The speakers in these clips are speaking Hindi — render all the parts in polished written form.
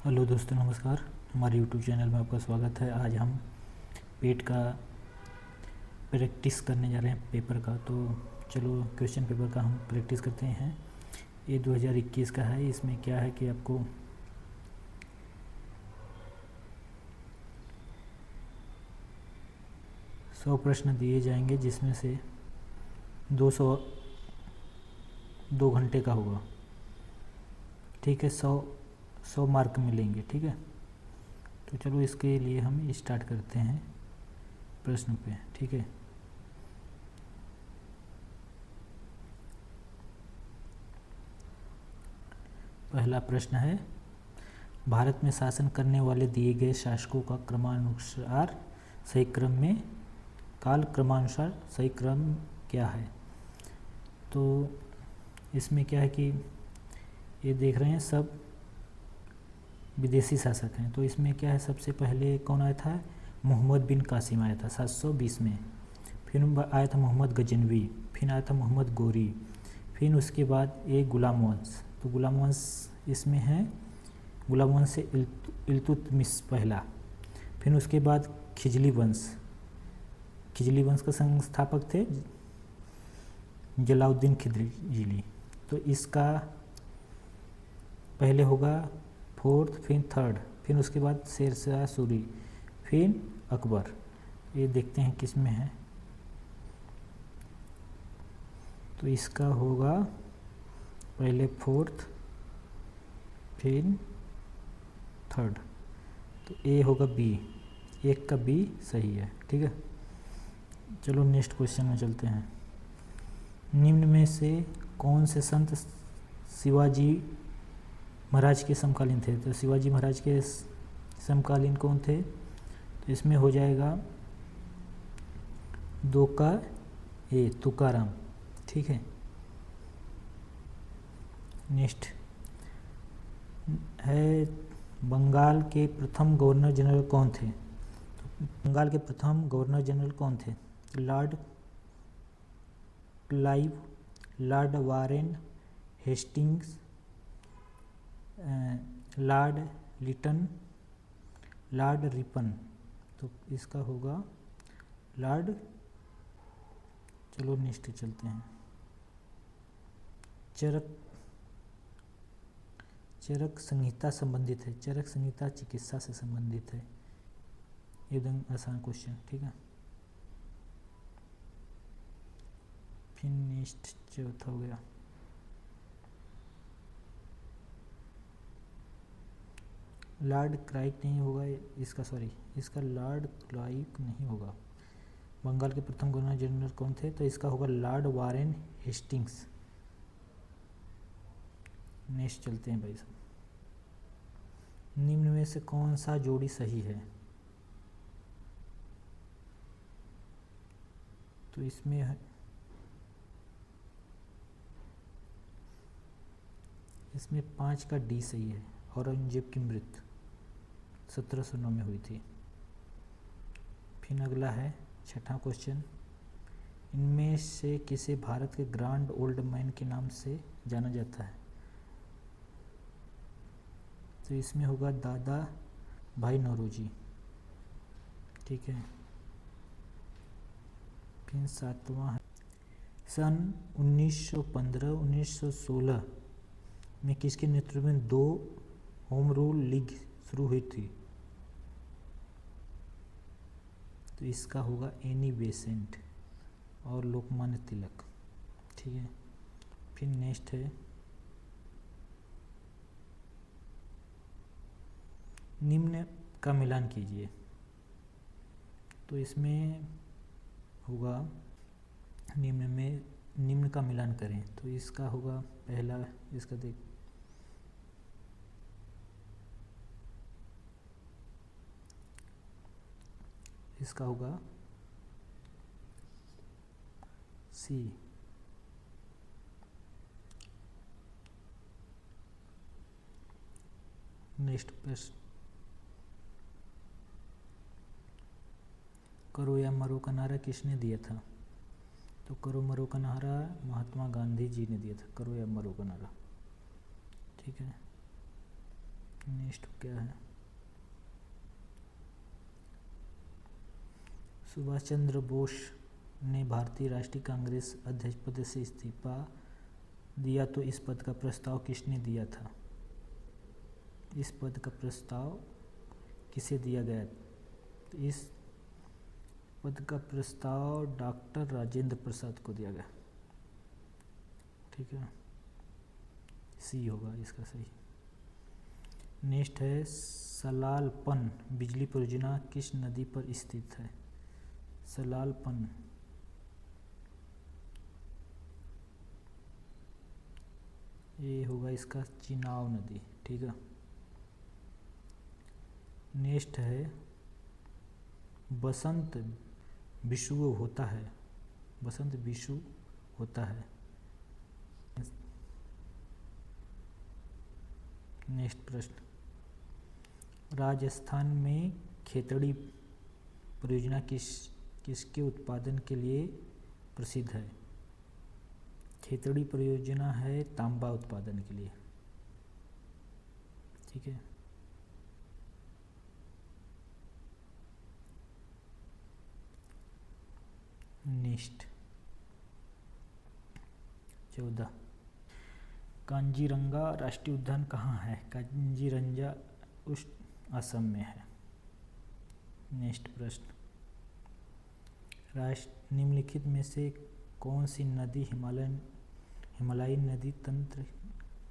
हेलो दोस्तों, नमस्कार। हमारे यूट्यूब चैनल में आपका स्वागत है। आज हम पेट का प्रैक्टिस करने जा रहे हैं पेपर का। तो चलो क्वेश्चन पेपर का हम प्रैक्टिस करते हैं। ये 2021 का है। इसमें क्या है कि आपको सौ प्रश्न दिए जाएंगे, जिसमें से 2 घंटे का होगा। ठीक है, 100 मार्क मिलेंगे। ठीक है, तो चलो इसके लिए हम स्टार्ट करते हैं प्रश्न पे। ठीक है, पहला प्रश्न है, भारत में शासन करने वाले दिए गए शासकों का क्रमानुसार सही क्रम में काल क्रमानुसार सही क्रम क्या है। तो इसमें क्या है कि ये देख रहे हैं सब विदेशी शासक हैं। तो इसमें क्या है, सबसे पहले कौन आया था? मोहम्मद बिन कासिम आया था 720 में। फिर आया था मोहम्मद गजनवी, फिर आया था मोहम्मद गोरी, फिर उसके बाद एक गुलाम वंश। तो गुलाम वंश इसमें है, गुलाम वंश से इल्तुतमिश पहला। फिर उसके बाद खिजली वंश, खिजली वंश का संस्थापक थे जलाउद्दीन खिलजी। तो इसका पहले होगा फोर्थ, फिर थर्ड, फिर उसके बाद शेरशाह सूरी, फिर अकबर। ये देखते हैं किस में है। तो इसका होगा पहले फोर्थ, फिर थर्ड। तो ए होगा बी, एक का बी सही है। ठीक है, चलो नेक्स्ट क्वेश्चन में चलते हैं। निम्न में से कौन से संत शिवाजी महाराज के समकालीन थे? तो शिवाजी महाराज के समकालीन कौन थे? तो इसमें हो जाएगा 2 का ए, तुकाराम। ठीक है, नेक्स्ट है, बंगाल के प्रथम गवर्नर जनरल कौन थे? तो बंगाल के प्रथम गवर्नर जनरल कौन थे? Lord Clive, lord Warren Hastings, lord Lytton, lord Ripon. तो इसका होगा लॉर्ड। चलो नेक्स्ट चलते हैं। चरक संहिता संबंधित है। चरक संहिता चिकित्सा से संबंधित है। एकदम आसान क्वेश्चन। ठीक है, फिर नेक्स्ट चौथा हो गया। लॉर्ड क्लाइव नहीं होगा इसका, सॉरी, इसका लॉर्ड क्लाइव नहीं होगा। बंगाल के प्रथम गवर्नर जनरल कौन थे? तो इसका होगा लॉर्ड वारेन हेस्टिंग्स। नेक्स्ट चलते हैं भाई साहब। निम्न में से कौन सा जोड़ी सही है? तो इसमें है, इसमें 5 का डी सही है। औरंगजेब की मृत्यु 1709 में हुई थी। फिर अगला है छठा क्वेश्चन, इनमें से किसे भारत के ग्रैंड ओल्ड मैन के नाम से जाना जाता है? तो इसमें होगा दादा भाई नौरोजी। ठीक है, फिर सातवां है, सन 1915-1916 में किसके नेतृत्व में 2 होम रूल लीग शुरू हुई थी? तो इसका होगा एनी बेसेंट और लोकमान्य तिलक। ठीक है, फिर नेक्स्ट है, निम्न का मिलान कीजिए। तो इसमें होगा निम्न का मिलान करें। तो इसका होगा पहला, इसका देख, इसका होगा सी। नेक्स्ट प्रश्न, करो या मरो का नारा किसने दिया था? तो करो मरो का नारा महात्मा गांधी जी ने दिया था, करो या मरो का नारा। ठीक है, नेक्स्ट क्या है, सुभाष चंद्र बोस ने भारतीय राष्ट्रीय कांग्रेस अध्यक्ष पद से इस्तीफा दिया तो इस पद का प्रस्ताव किसने दिया था? इस पद का प्रस्ताव किसे दिया गया? तो इस पद का प्रस्ताव डॉक्टर राजेंद्र प्रसाद को दिया गया। ठीक है, सी होगा इसका सही। नेक्स्ट है, सलालपन बिजली परियोजना किस नदी पर स्थित है? सलालपन ये होगा इसका चिनाब नदी। ठीक है। नेक्स्ट है, बसंत विषु होता है, बसंत विषु होता है। नेक्स्ट प्रश्न, राजस्थान में खेतड़ी परियोजना किसके उत्पादन के लिए प्रसिद्ध है? खेतड़ी परियोजना है तांबा उत्पादन के लिए। ठीक है। नेक्स्ट 14, कांजीरंगा राष्ट्रीय उद्यान कहाँ है? कांजीरंगा असम में है। नेक्स्ट प्रश्न, निम्नलिखित में से कौन सी नदी हिमालयी नदी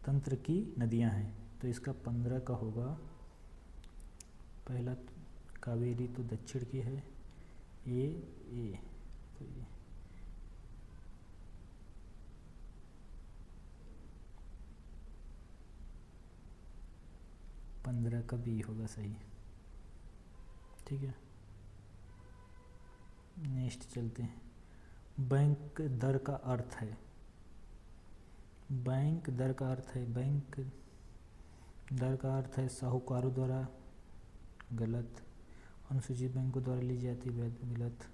तंत्र की नदियां हैं? तो इसका 15 का होगा। पहला कावेरी तो दक्षिण की है, ये तो ये 15 का बी होगा सही। ठीक है। नेक्स्ट चलते हैं, बैंक दर का अर्थ है, बैंक दर का अर्थ है, बैंक दर का अर्थ है साहूकारों द्वारा, गलत। अनुसूचित बैंकों द्वारा ली जाती है, गलत।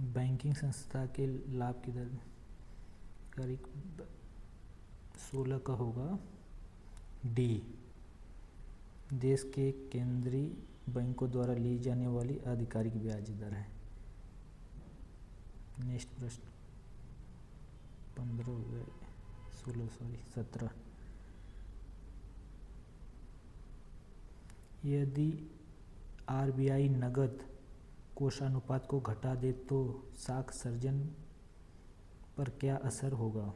बैंकिंग संस्था के लाभ की दर 16 का होगा डी। देश के केंद्रीय बैंकों द्वारा ली जाने वाली आधिकारिक ब्याज दर है। नेक्स्ट प्रश्न 17। यदि आरबीआई नगद कोषानुपात को घटा दे तो साख सर्जन पर क्या असर होगा?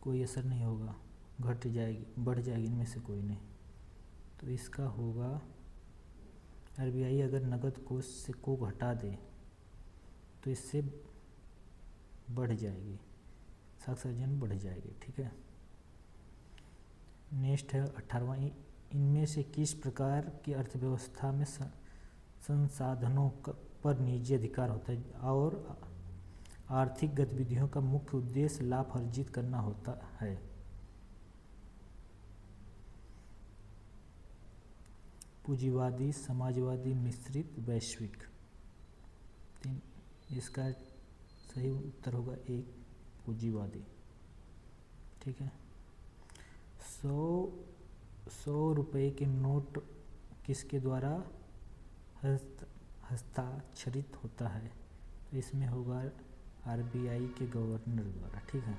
कोई असर नहीं होगा, घट जाएगी, बढ़ जाएगी, इनमें से कोई नहीं। तो इसका होगा, आरबीआई अगर नगद कोष से को घटा दे तो इससे बढ़ जाएगी, साख सर्जन बढ़ जाएगी। ठीक है। नेक्स्ट है 18वां, इनमें से किस प्रकार की अर्थव्यवस्था में संसाधनों पर निजी अधिकार होता है और आर्थिक गतिविधियों का मुख्य उद्देश्य लाभ अर्जित करना होता है? पूंजीवादी, समाजवादी, मिश्रित, वैश्विक। इसका सही उत्तर होगा एक, पूंजीवादी। ठीक है। 100 रुपये के नोट किसके द्वारा हस्ताक्षरित होता है? तो इसमें होगा आरबीआई के गवर्नर द्वारा। ठीक है।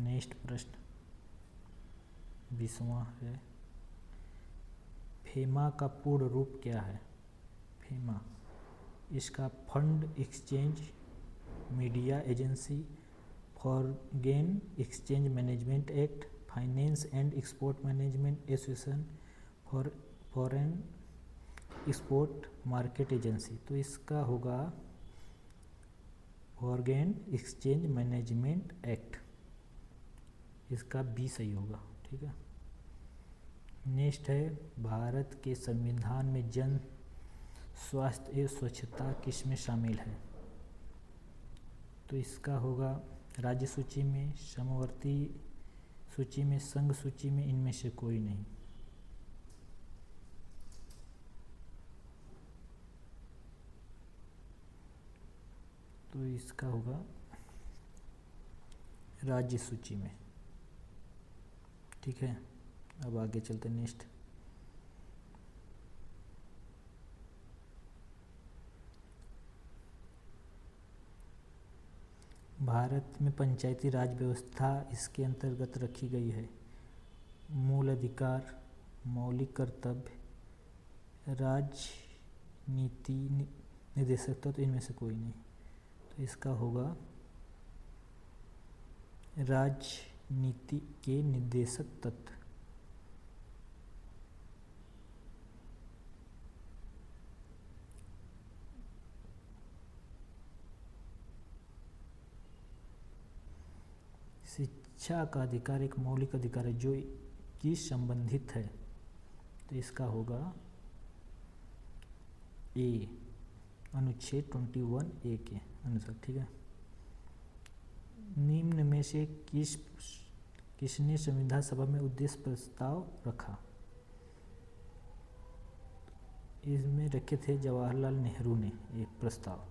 नेक्स्ट प्रश्न 20वां है, फेमा का पूर्ण रूप क्या है? फेमा, इसका fund exchange media agency, foreign exchange management act, finance and export management association, foreign export market agency. तो इसका होगा फॉरेन एक्सचेंज मैनेजमेंट एक्ट, इसका बी सही होगा। ठीक है। नेक्स्ट है, भारत के संविधान में जन स्वास्थ्य एवं स्वच्छता किस में शामिल है? तो इसका होगा राज्य सूची में, समवर्ती सूची में, संघ सूची में इनमें से कोई नहीं। तो इसका होगा राज्य सूची में। ठीक है, अब आगे चलते नेक्स्ट। भारत में पंचायती राज व्यवस्था इसके अंतर्गत रखी गई है। मूल अधिकार, मौलिक कर्तव्य, राजनीति, निर्देशकता, तो इनमें से कोई नहीं। तो इसका होगा राजनीति के निर्देशक तत्व। शिक्षा का अधिकार एक मौलिक अधिकार है जो कि संबंधित है। तो इसका होगा ए, अनुच्छेद 21A के अनुसार। ठीक है, निम्न में से किसने संविधान सभा में उद्देश्य प्रस्ताव रखा? इसमें रखे थे जवाहरलाल नेहरू ने एक प्रस्ताव,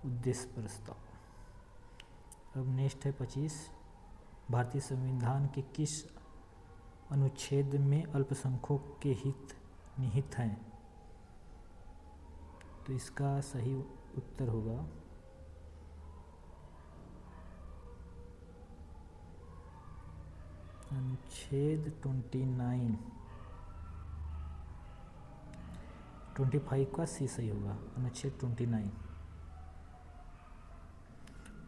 उद्देश्य प्रस्ताव। अब नेक्स्ट है 25। भारतीय संविधान के किस अनुच्छेद में अल्पसंख्यकों के हित निहित हैं? तो इसका सही उत्तर होगा अनुच्छेद 25 का सी सही होगा, अनुच्छेद 29।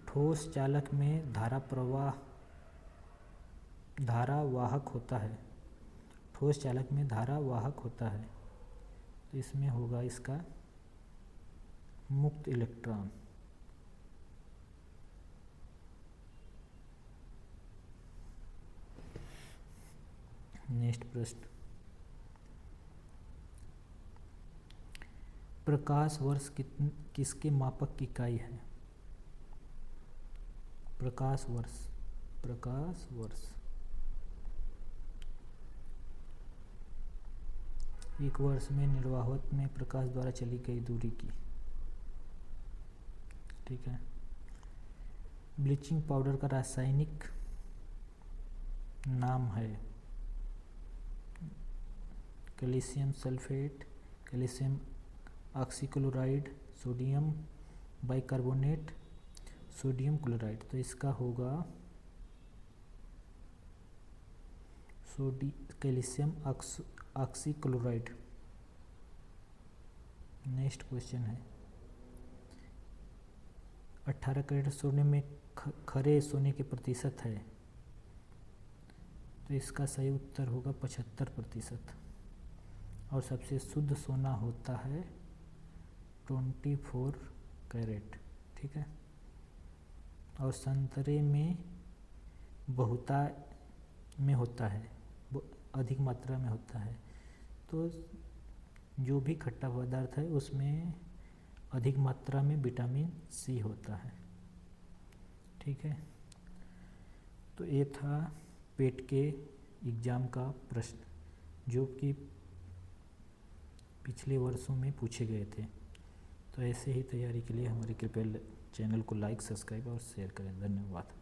ठोस चालक में धारावाहक होता है। ठोस चालक में धारावाहक होता है, तो इसमें होगा इसका मुक्त इलेक्ट्रॉन। नेक्स्ट प्रश्न, प्रकाश वर्ष किसके मापक की इकाई है? प्रकाश वर्ष एक वर्ष में निर्वात में प्रकाश द्वारा चली गई दूरी की। ठीक है, ब्लीचिंग पाउडर का रासायनिक नाम है calcium sulphate, calcium oxychloride, sodium bicarbonate, sodium chloride. तो इसका होगा कैल्शियम ऑक्सीक्लोराइड। नेक्स्ट क्वेश्चन है 18 कैरेट सोने में खरे सोने के प्रतिशत है? तो इसका सही उत्तर होगा 75%। और सबसे शुद्ध सोना होता है 24 कैरेट। ठीक है, और संतरे में बहुतायत में होता है, अधिक मात्रा में होता है। तो जो भी खट्टा पदार्थ है उसमें अधिक मात्रा में विटामिन सी होता है। ठीक है, तो ये था पेट के एग्ज़ाम का प्रश्न जो कि पिछले वर्षों में पूछे गए थे। तो ऐसे ही तैयारी के लिए हमारे कृपया चैनल को लाइक, सब्सक्राइब और शेयर करें। धन्यवाद।